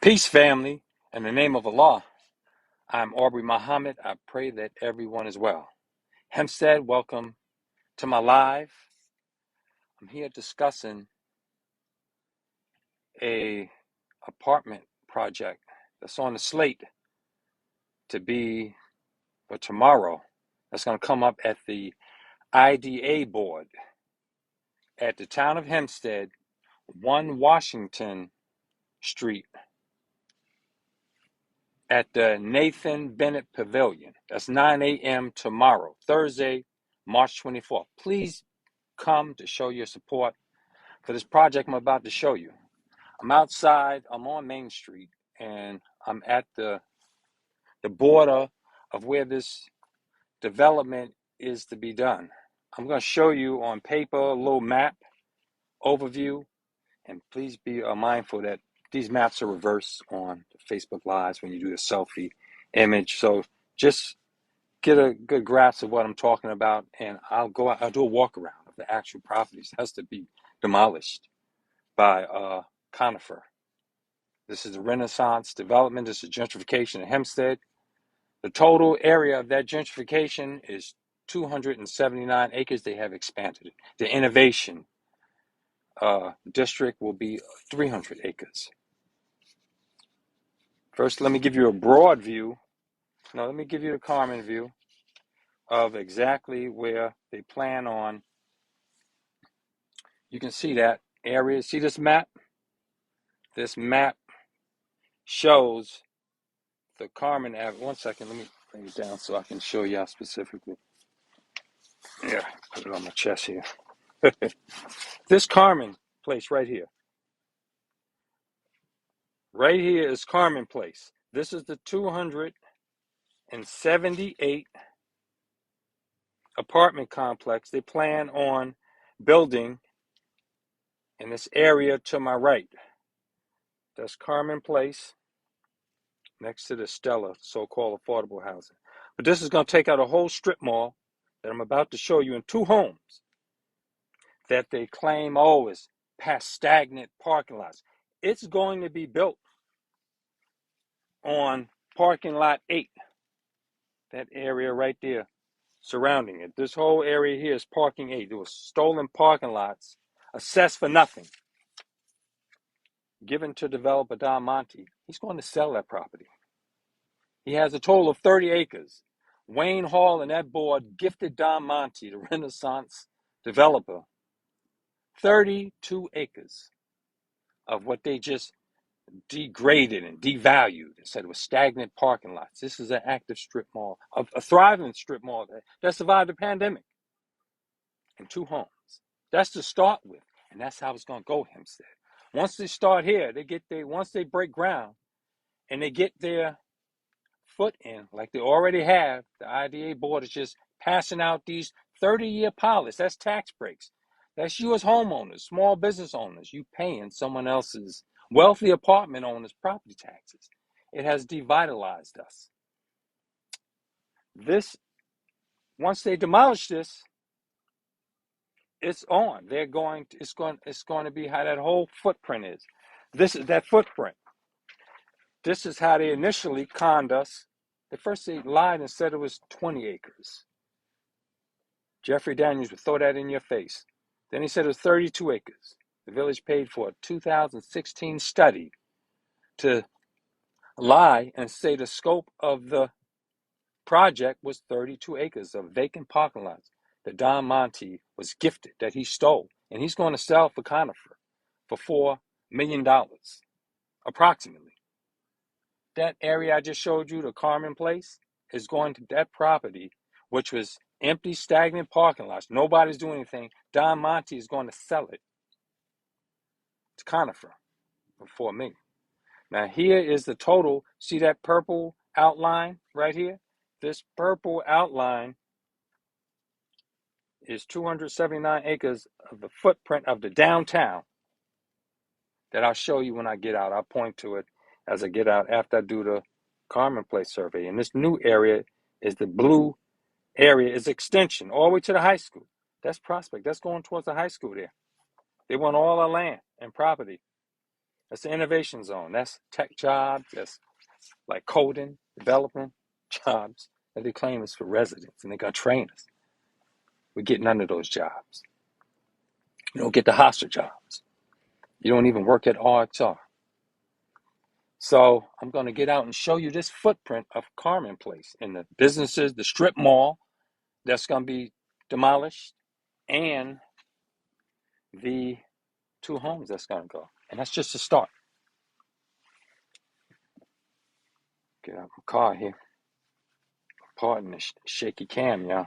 Peace, family. In the name of Allah, I'm Aubrey Muhammad. I pray that everyone is well. Hempstead, welcome to my live. I'm here discussing a apartment project that's on the slate to be for tomorrow. That's going to come up at the IDA board at the town of Hempstead, 1 Washington Street, at the Nathan Bennett Pavilion. That's 9 a.m. tomorrow, Thursday, March 24th. Please come to show your support for this project I'm about to show you. I'm outside, I'm on Main Street, and I'm at the border of where this development is to be done. I'm going to show you on paper a little map overview, and please be mindful that these maps are reversed on Facebook Lives when you do the selfie image. So just get a good grasp of what I'm talking about, and I'll do a walk around of the actual properties that has to be demolished by Conifer. This is a Renaissance development. This is gentrification in Hempstead. The total area of that gentrification is 279 acres. They have expanded it. The innovation district will be 300 acres. First, let me give you a broad view. No, let me give you the Carmen view of exactly where they plan on. You can see that area. See this map? This map shows the Carmen Avenue. 1 second, let me bring it down so I can show y'all specifically. Yeah, put it on my chest here. This Carmen Place right here. Right here is Carmen Place. This is the 278 apartment complex they plan on building in this area to my right. That's Carmen Place next to the Stella, so-called affordable housing. But this is going to take out a whole strip mall that I'm about to show you in 2 homes that they claim is past stagnant parking lots. It's going to be built on parking lot 8, that area right there surrounding it. This whole area here is parking 8. There was stolen parking lots assessed for nothing, given to developer Don Monte. He's going to sell that property. He has a total of 30 acres. Wayne Hall and that board gifted Don Monte, the Renaissance developer, 32 acres of what they just degraded and devalued and said it was stagnant parking lots. This is an active strip mall, a thriving strip mall that survived the pandemic in 2 homes. That's to start with, and that's how it's going to go, Hempstead. Once they start here, once they break ground and they get their foot in, like they already have, the IDA board is just passing out these 30-year pilots. That's tax breaks. That's you as homeowners, small business owners, you paying someone else's wealthy apartment owners property taxes. It has devitalized us. Once they demolish this, it's on. It's going to be how that whole footprint is. This is that footprint. This is how they initially conned us. At first they lied and said it was 20 acres. Jeffrey Daniels would throw that in your face. Then he said it was 32 acres. The village paid for a 2016 study to lie and say the scope of the project was 32 acres of vacant parking lots that Don Monte was gifted, that he stole. And he's going to sell for Conifer for $4 million, approximately. That area I just showed you, the Carmen Place, is going to that property, which was empty, stagnant parking lots. Nobody's doing anything. Don Monte is going to sell it to Conifer for $4 million. Now here is the total. See that purple outline right here? This purple outline is 279 acres of the footprint of the downtown that I'll show you when I get out. I'll point to it as I get out after I do the Carmen Place survey. And this new area is the blue area, is extension all the way to the high school. That's Prospect. That's going towards the high school there. They want all our land and property. That's the innovation zone. That's tech jobs. That's like coding, development jobs that they claim is for residents, and they're gonna train us. We're getting none of those jobs. You don't get the hostile jobs. You don't even work at RXR. So I'm going to get out and show you this footprint of Carmen Place and the businesses, the strip mall that's going to be demolished, and the two homes that's going to go. And that's just a start. Get out my car here. Pardon the shaky cam, y'all.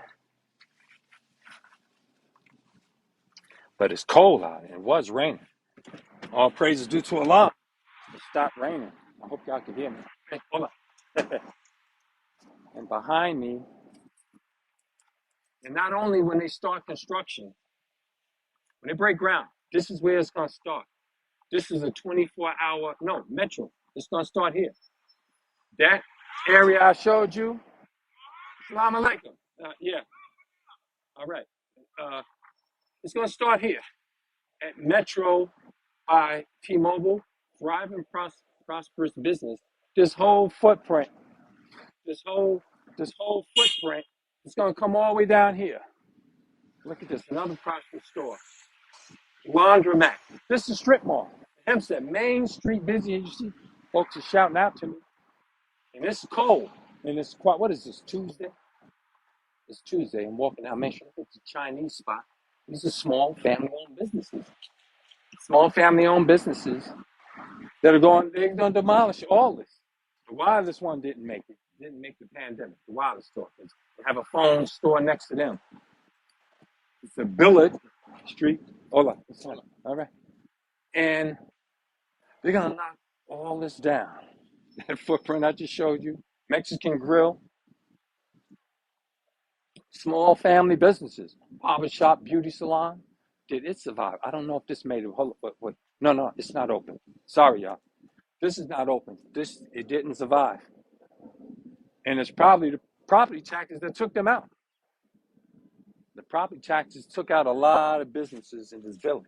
But it's cold out and it was raining. All praise is due to Allah. It stopped raining. I hope y'all can hear me. Hey, hold on. And behind me, and not only when they start construction, when they break ground, this is where it's going to start. This is a 24-hour, no, metro. It's going to start here. That area I showed you, Salam alaikum. Yeah, all right. It's going to start here at Metro by T-Mobile, thriving, prosperous business. This whole footprint, this whole footprint, it's going to come all the way down here. Look at this, another prosperous store. Laundromat. This is strip mall. Hempstead, Main Street busy. You see folks are shouting out to me. And it's cold. And it's quite, what is this, Tuesday? It's Tuesday. I'm walking down Main Street. It's a Chinese spot. These are small family-owned businesses. Small family-owned businesses that are they're going to demolish all this. The wireless one didn't make it. Didn't make the pandemic. The wireless store. They have a phone store next to them. It's a billet street. Hold on. All right. And they're going to knock all this down. That footprint I just showed you. Mexican grill. Small family businesses. Barber shop, beauty salon. Did it survive? I don't know if this made it. Hold up, but no, it's not open. Sorry, y'all. This is not open. It didn't survive. And it's probably the property taxes that took them out. The property taxes took out a lot of businesses in this village.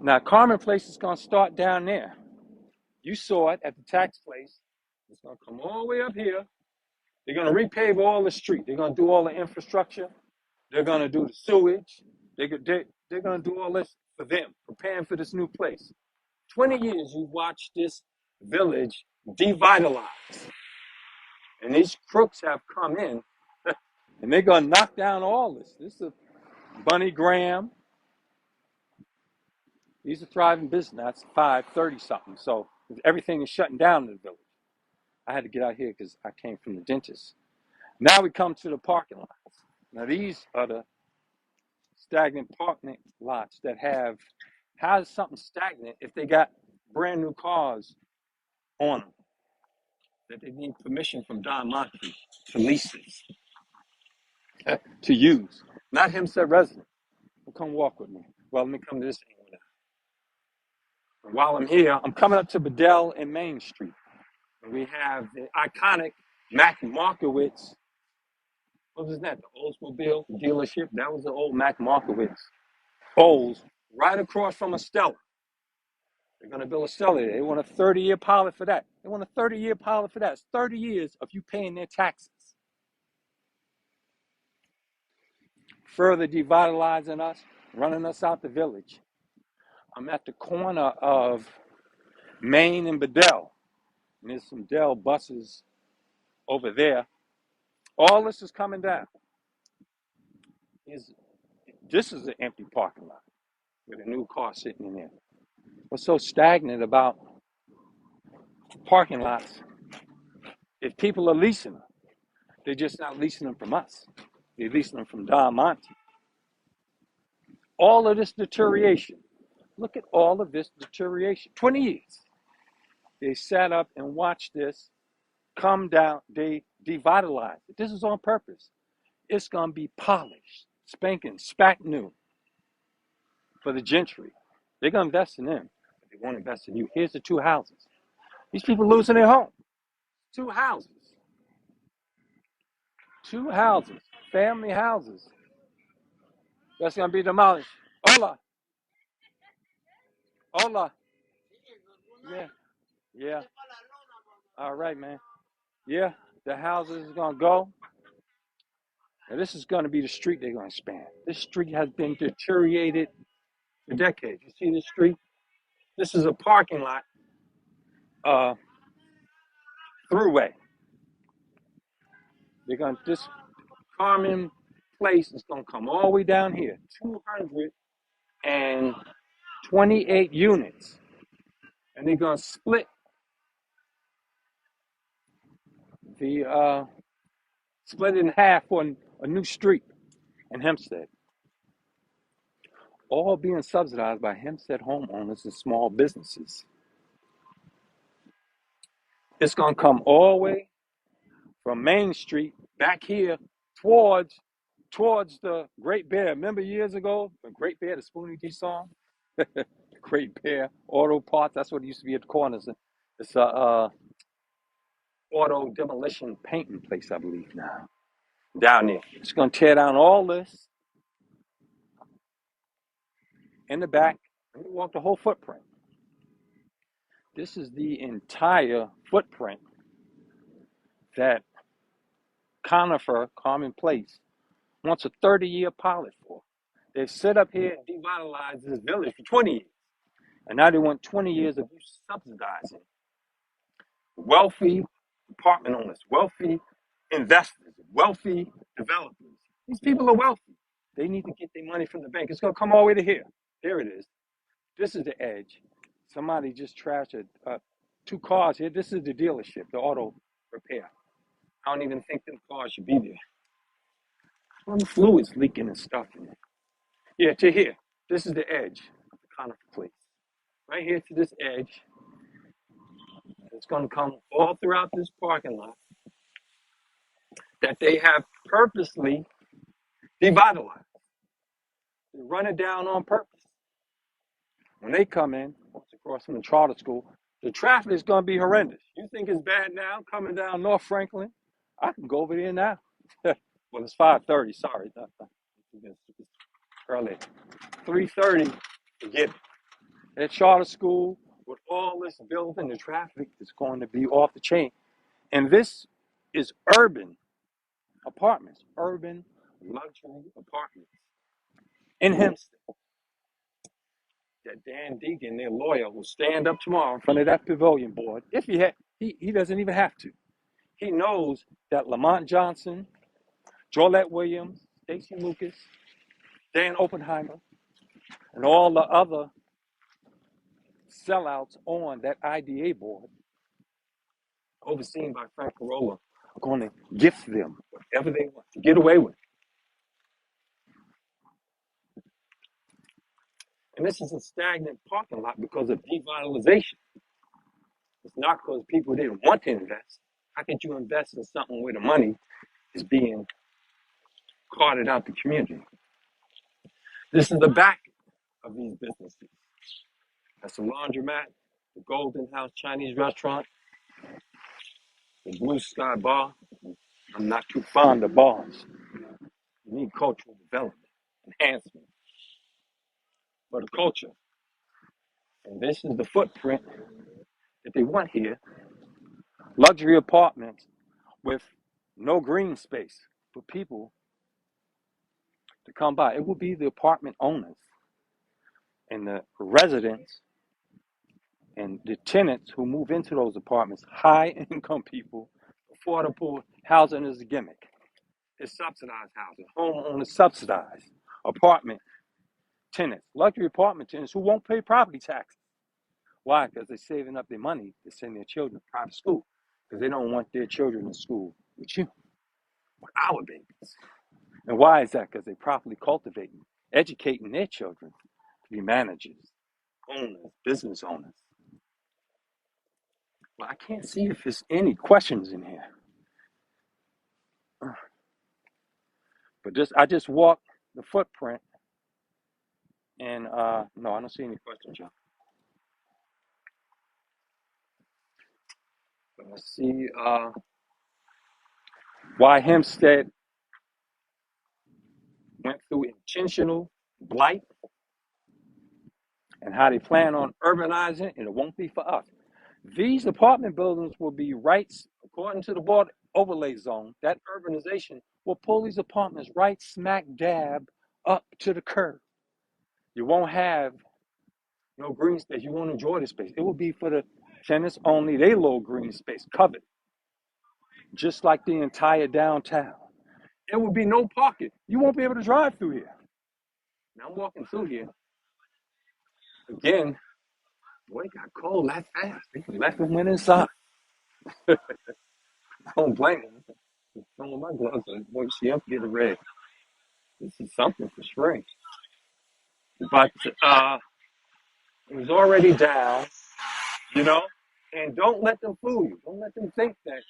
Now, Carmen Place is going to start down there. You saw it at the tax place. It's going to come all the way up here. They're going to repave all the street. They're going to do all the infrastructure. They're going to do the sewage. They're going to do all this for them, preparing for this new place. 20 years you've watched this village devitalize. And these crooks have come in, and they're going to knock down all this. This is a Bunny Graham. These are thriving business. That's 530 something. So everything is shutting down in the village. I had to get out here because I came from the dentist. Now we come to the parking lots. Now these are the stagnant parking lots that have, how is something stagnant if they got brand new cars on them that they need permission from Don Monty to lease this, to use? Not Hempstead resident. Well, come walk with me. Well, let me come to this angle now. And while I'm here, I'm coming up to Bedell and Main Street. And we have the iconic Mac Markowitz. What was that? The Oldsmobile dealership? That was the old Mac Markowitz. Olds, right across from a Stella. They're going to build a Stella there. They want a 30-year pilot for that. They want a 30-year pilot for that. It's 30 years of you paying their taxes. Further devitalizing us, running us out the village. I'm at the corner of Main and Bedell. And there's some Dell buses over there. All this is coming down. This is an empty parking lot with a new car sitting in there. What's so stagnant about parking lots? If people are leasing them, they're just not leasing them from us. They're leasing them from Don Monty. All of this deterioration. Look at all of this deterioration. 20 years. They sat up and watched this come down. They devitalized it. This is on purpose. It's going to be polished, spanking, spack new for the gentry. They're going to invest in them, but they won't invest in you. Here's the two houses. These people losing their home. Two houses. Two houses. Family houses. That's going to be demolished. Hola. Hola. Yeah, yeah. All right, man. Yeah, the houses is gonna go, and this is gonna be the street they're gonna expand. This street has been deteriorated for decades. You see this street? This is a parking lot, uh, throughway. They're gonna this Carmen Place is gonna come all the way down here, 228 units, and they're gonna the split it in half on a new street in Hempstead, all being subsidized by Hempstead homeowners and small businesses. It's gonna come all the way from Main Street back here towards the Great Bear. Remember years ago, the Great Bear, the Spoonie D song? Great Bear Auto Parts. That's what it used to be at the corners. It's a auto demolition painting place, I believe now. Down there. It's gonna tear down all this in the back. Let me walk the whole footprint. This is the entire footprint that Carmen Place wants a 30-year pilot for. They've set up here and devitalized this village for 20 years. And now they want 20 years of you subsidizing wealthy apartment owners, wealthy investors, wealthy developers. These people are wealthy. They need to get their money from the bank. It's going to come all the way to here. Here it is. This is the edge. Somebody just trashed two cars here. This is the dealership, the auto repair. I don't even think them cars should be there. Some fluids leaking and stuff in it. Yeah, to here. This is the edge of the Conifer Place. Right here to this edge. It's going to come all throughout this parking lot that they have purposely devitalized. They run it down on purpose. When they come in, once across from the charter school, the traffic is going to be horrendous. You think it's bad now coming down North Franklin? I can go over there now. Well, it's 5:30. Sorry, it's early. 3:30. Forget it. At charter school, with all this building, the traffic is going to be off the chain. And this is urban apartments, urban luxury apartments in Hempstead. That Dan Deegan, their lawyer, will stand up tomorrow in front of that Pavilion board. If he doesn't even have to. He knows that Lamont Johnson, Jolette Williams, Stacy Lucas, Dan Oppenheimer, and all the other sellouts on that IDA board, overseen by Frank Carolla, are going to gift them whatever they want to get away with. And this is a stagnant parking lot because of devitalization. It's not because people didn't want to invest. How could you invest in something where the money is being carted out the community? This is the back of these businesses. That's the laundromat, the Golden House Chinese restaurant, the Blue Sky Bar. I'm not too fond of bars. You need cultural development, enhancement for the culture. And this is the footprint that they want here. Luxury apartments with no green space for people to come by. It will be the apartment owners and the residents and the tenants who move into those apartments, high income people. Affordable housing is a gimmick. It's subsidized housing, homeowners subsidized apartment tenants, luxury apartment tenants who won't pay property taxes. Why? Because they're saving up their money to send their children to private school because they don't want their children in school with you, with our babies. And why is that? Because they're properly cultivating, educating their children to be managers, owners, business owners. Well, I can't see if there's any questions in here. But I just walked the footprint, and no, I don't see any questions, John. But I see why Hempstead went through intentional blight and how they plan on urbanizing, and it won't be for us. These apartment buildings will be rights, according to the board overlay zone, that urbanization will pull these apartments right smack dab up to the curb. You won't have no green space. You won't enjoy the space. It will be for the tenants only, they little green space, covered, just like the entire downtown. There will be no parking. You won't be able to drive through here. Now I'm walking through here. Again, boy, it got cold that fast. They left and went inside. I don't blame them. Some of my gloves are, boy, she up to get red. This is something for spring. But it was already down, you know? And don't let them fool you. Don't let them think that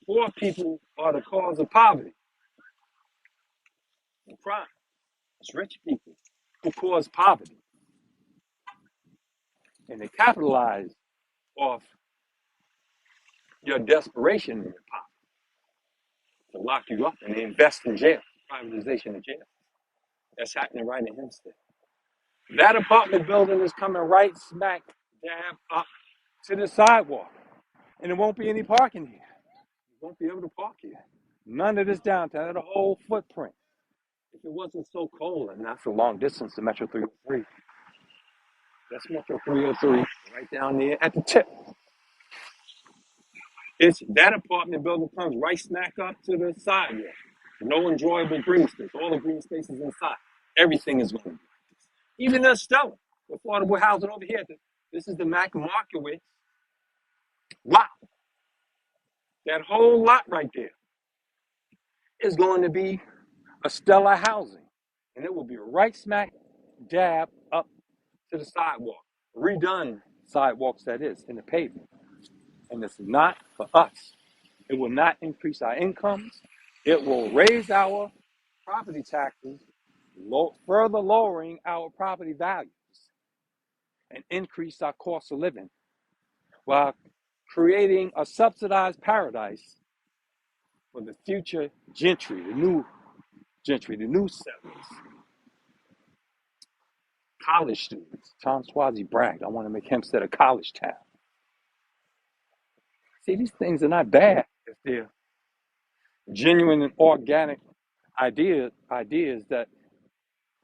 poor people are the cause of poverty and crime. It's rich people who cause poverty. And they capitalize off your desperation and your poverty to lock you up, and they invest in jail, privatization of jail. That's happening right in Hempstead. That apartment building is coming right smack dab up to the sidewalk, and there won't be any parking here. You won't be able to park here. None of this downtown, the whole footprint. If it wasn't so cold and not so long distance to Metro 303, that's Metro 303 right down there at the tip. It's that apartment building comes right smack up to the sidewalk. No enjoyable green space. All the green spaces inside. Everything is going to be like this. Even the Stella, affordable housing over here. This is the Mac Markowitz. Wow. That whole lot right there is going to be a Stella housing. And it will be right smack dab up to the sidewalk. Redone sidewalks, that is, in the pavement. And it's not for us. It will not increase our incomes. It will raise our property taxes, further lowering our property values and increase our cost of living while creating a subsidized paradise for the future gentry, the new settlers, college students. Tom Swazi bragged, I want to make Hempstead a college town. See, these things are not bad if they're genuine and organic ideas that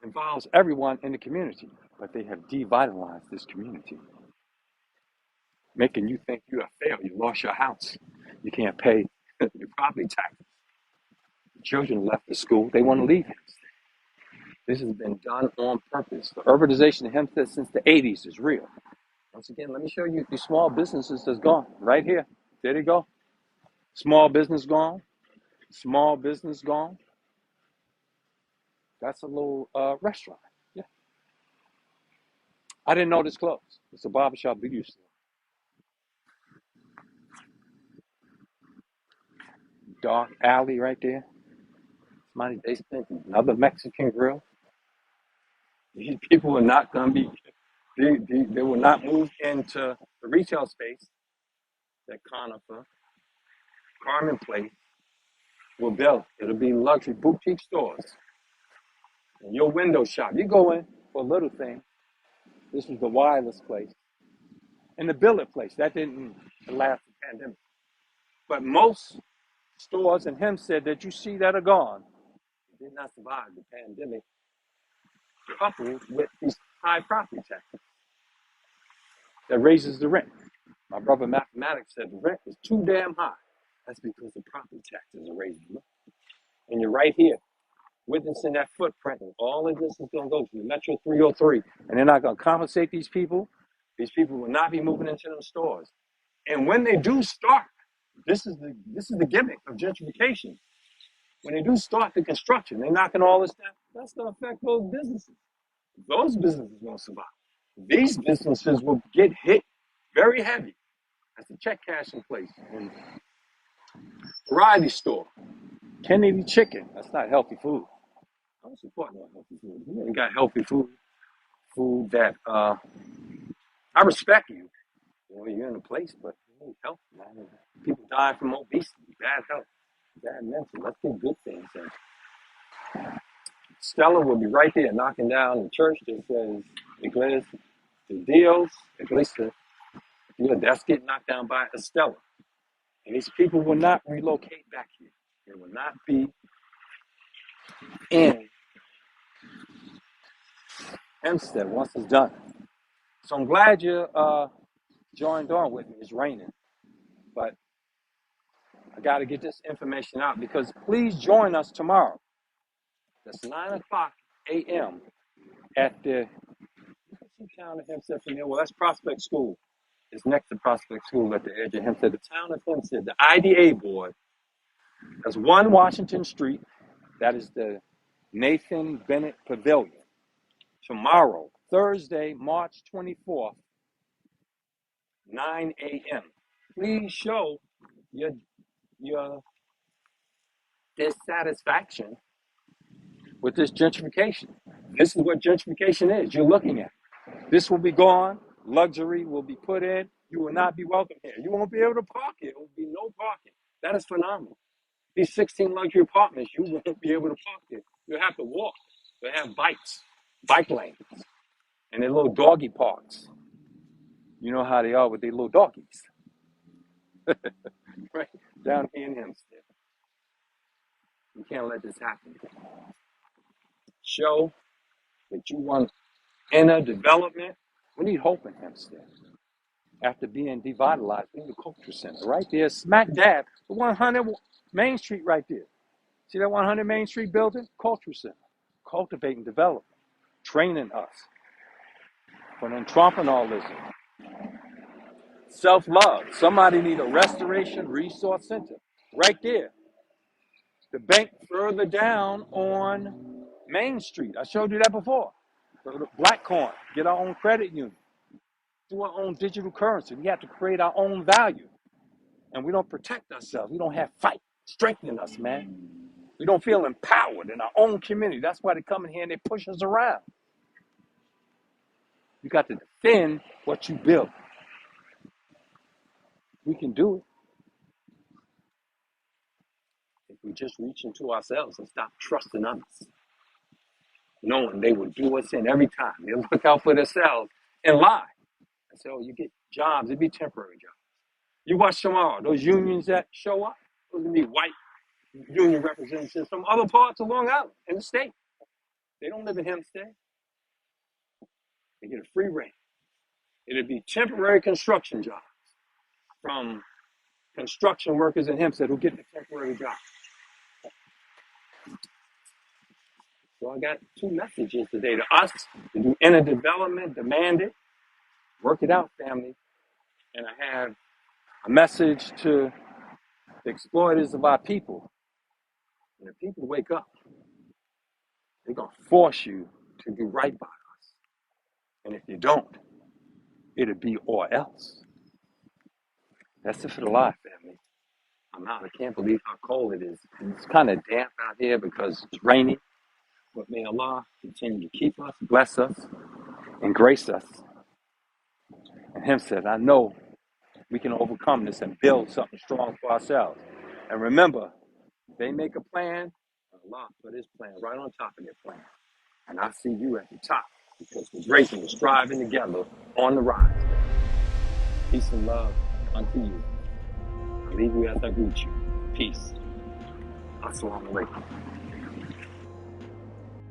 involves everyone in the community, but they have devitalized this community, making you think you have failed. You lost your house. You can't pay your property taxes. Children left the school. They want to leave Hempstead. This has been done on purpose. The urbanization of Hempstead since the 80s is real. Once again, let me show you these small businesses that's gone. Right here. There they go. Small business gone. Small business gone. That's a little restaurant. Yeah. I didn't know this closed. It's a barbershop beauty store. Dark alley right there. Somebody basement, another Mexican grill. These people are not going to they will not move into the retail space that Conifer, Carmen Place will build. It'll be luxury boutique stores. And your window shop. You go in for a little thing. This was the wireless place. And the billet place. That didn't last the pandemic. But most stores in Hempstead that you see that are gone did not survive the pandemic, coupled with these high property taxes that raises the rent. My brother mathematics said the rent is too damn high. That's because the property taxes are raising. And you're right here, witnessing that footprint. And all of this is going to go to the Metro 303. And they're not going to compensate these people. These people will not be moving into them stores. And when they do start, this is the gimmick of gentrification. When they do start the construction, they're knocking all this down. That's going to affect those businesses. Those businesses won't survive. These businesses will get hit very heavy. That's the check cashing place and variety store. Kennedy Chicken. That's not healthy food. I don't support no healthy food. You ain't got healthy food that I respect you. You know, you're in a place, but you need health, man. People die from obesity, bad health, bad mental. Let's get good things in. Stella will be right there knocking down the church that says Iglesia de Dios, Iglesia That's getting knocked down by Estella. And these people will not relocate back here. They will not be in Hempstead once it's done. So I'm glad you joined on with me. It's raining, but I got to get this information out because please join us tomorrow. That's 9 o'clock a.m. at the town of Hempstead from here. Well, that's Prospect School. It's next to Prospect School at the edge of Hempstead. The town of Hempstead, the IDA board, has 1 Washington Street. That is the Nathan Bennett Pavilion. Tomorrow, Thursday, March 24th, 9 a.m. Please show your dissatisfaction with this gentrification. This is what gentrification is. You're looking at. This will be gone. Luxury will be put in. You will not be welcome here. You won't be able to park here. There will be no parking. That is phenomenal. These 16 luxury apartments, you won't be able to park here. You'll have to walk. They have bike lanes, and they're little doggy parks. You know how they are with their little doggies. Right down here in Hempstead. You can't let this happen. Show that you want inner development. We need hope in Hempstead. After being devitalized, we need a culture center right there, smack dab, the 100 Main Street right there. See that 100 Main Street building? Culture center. Cultivating development, training us for entrepreneurialism, self-love. Somebody need a restoration resource center right there. The bank further down on Main Street. I showed you that before. The Black Coin, get our own credit union, do our own digital currency. We have to create our own value. And we don't protect ourselves. We don't have fight strengthening us, man. We don't feel empowered in our own community. That's why they come in here and they push us around. You got to defend what you built. We can do it if we just reach into ourselves and stop trusting others, knowing they will do us in every time. They'll look out for themselves and lie and say, oh, you get jobs. It'd be temporary jobs. You watch tomorrow, those unions that show up, those will be white union representatives from other parts of Long Island in the state. They don't live in Hempstead. They get a free reign. It'll be temporary construction jobs from construction workers in Hempstead who get the temporary job. So I got 2 messages today to us, to do inner development, demand it, work it out, family. And I have a message to the exploiters of our people. When the people wake up, they're going to force you to do right by us. And if you don't, it'll be or else. That's it for the live, family. I'm out. I can't believe how cold it is. It's kind of damp out here because it's raining. But may Allah continue to keep us, bless us, and grace us. And Him said, I know we can overcome this and build something strong for ourselves. And remember, they make a plan, Allah put His plan right on top of their plan. And I see you at the top because we're racing and striving together on the rise. Peace and love unto you. I leave you as I greet you. Peace. Assalamu alaikum.